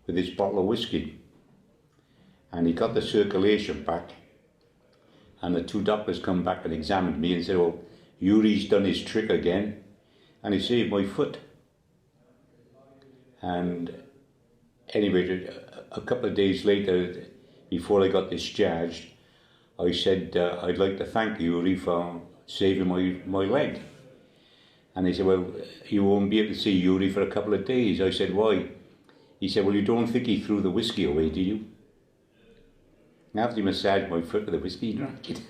with this bottle of whiskey. And he got the circulation back, and the two doctors come back and examined me and said, "Oh, Yuri's done his trick again, and he saved my foot." And anyway, a couple of days later, before I got discharged, I said, "I'd like to thank Yuri for saving my leg." And he said, "Well, you won't be able to see Yuri for a couple of days." I said, "Why?" He said, "Well, you don't think he threw the whiskey away, do you?" And after he massaged my foot with the whiskey, he drank it.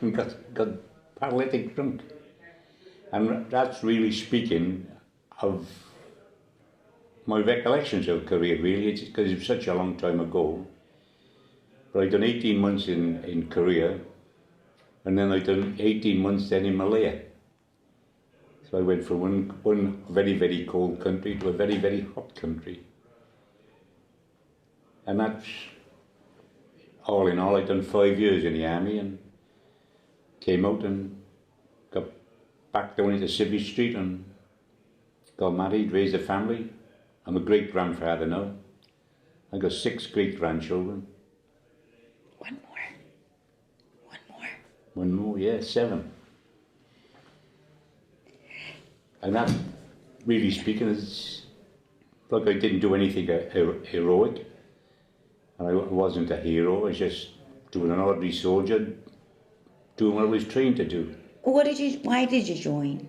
And got paralytic drunk. And that's really speaking of my recollections of Korea, really. It's because it was such a long time ago. But I'd done 18 months in Korea, and then I'd done 18 months then in Malaya. So I went from one very, very cold country to a very, very hot country. And that's, all in all, I'd done 5 years in the army and came out and got back down into Civvy Street and got married, raised a family. I'm a great-grandfather now. I got 6 great-grandchildren. One more, yeah, 7. And that, really speaking, is like I didn't do anything heroic. And I wasn't a hero. I was just doing an ordinary soldier, doing what I was trained to do. Why did you join?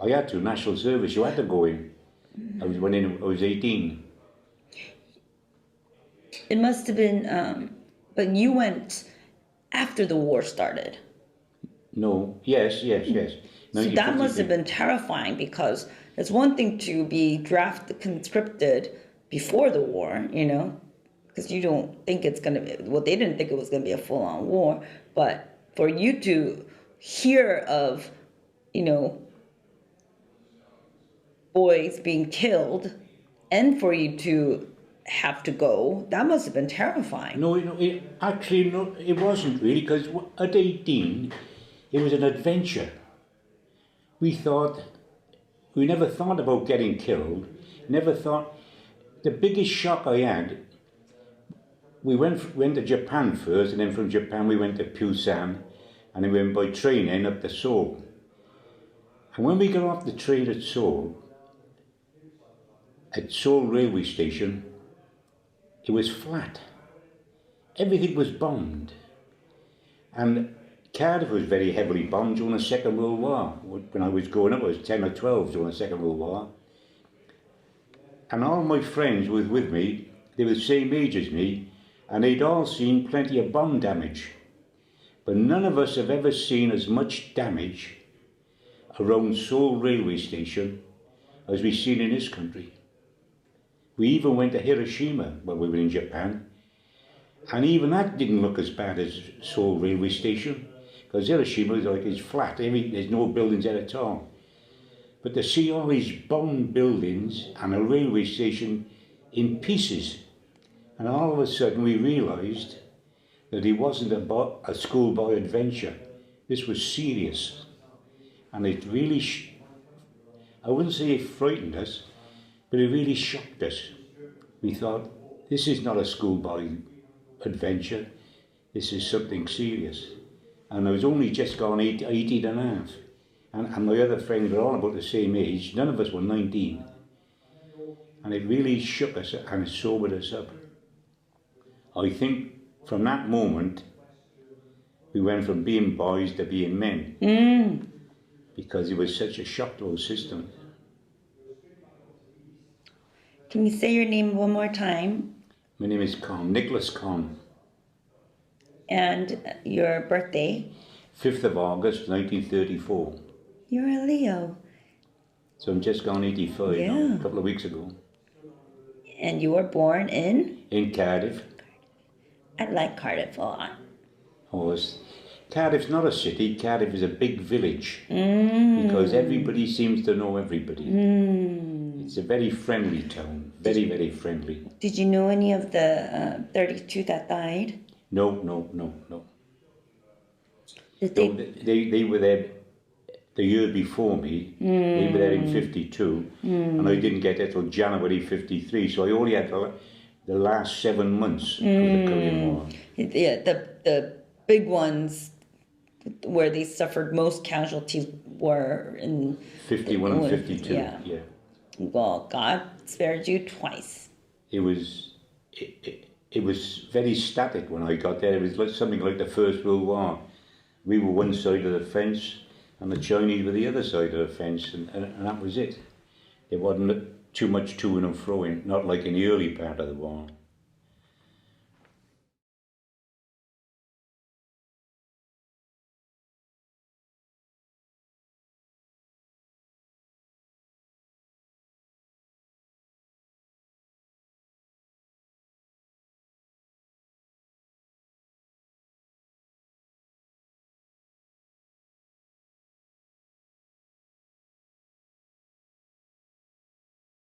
I had to, national service. You had to go in. I was 18. It must have been, but you went after the war started. No, yes. So that must have been terrifying, because it's one thing to be conscripted before the war, because you don't think it's going to be, well, they didn't think it was going to be a full-on war, but for you to hear of, boys being killed, and for you to have to go, that must have been terrifying. No, it wasn't really, because at 18, it was an adventure. We never thought about getting killed, the biggest shock I had, we went to Japan first, and then from Japan we went to Busan, and then we went by train up to Seoul. And when we got off the train at Seoul railway station, it was flat. Everything was bombed. And Cardiff was very heavily bombed during the Second World War. When I was growing up, I was 10 or 12 during the Second World War. And all my friends were with me, they were the same age as me, and they'd all seen plenty of bomb damage. But none of us have ever seen as much damage around Seoul railway station as we've seen in this country. We even went to Hiroshima when we were in Japan, and even that didn't look as bad as Seoul railway station, because Hiroshima is flat, there's no buildings there at all. But to see all these bombed buildings and a railway station in pieces, and all of a sudden we realised that it wasn't a schoolboy adventure. This was serious, and it really, I wouldn't say it frightened us, but it really shocked us. We thought, this is not a schoolboy adventure, this is something serious. And I was only just gone 18 and a half. And my other friends were all about the same age. None of us were 19. And it really shook us and it sobered us up. I think from that moment, we went from being boys to being men. Because it was such a shock to our system. Can you say your name one more time? My name is Nicholas Conn. And your birthday? 5th of August, 1934. You're a Leo. So I'm just gone 85 now, a couple of weeks ago. And you were born in? In Cardiff. I like Cardiff a lot. Cardiff's not a city, Cardiff is a big village. Because everybody seems to know everybody. It's a very friendly town, very, very friendly. Did you know any of the 32 that died? No. Did they? They were there the year before me. They were there in 52, and I didn't get there till January 53. So I only had the last 7 months of the Korean War. Yeah, the big ones where they suffered most casualties were in 51 and 52. Yeah. Yeah. Well, God spared you twice. It was very static when I got there. It was like something like the First World War. We were one side of the fence, and the Chinese were the other side of the fence, and that was it. There wasn't too much to and fro, not like in the early part of the war.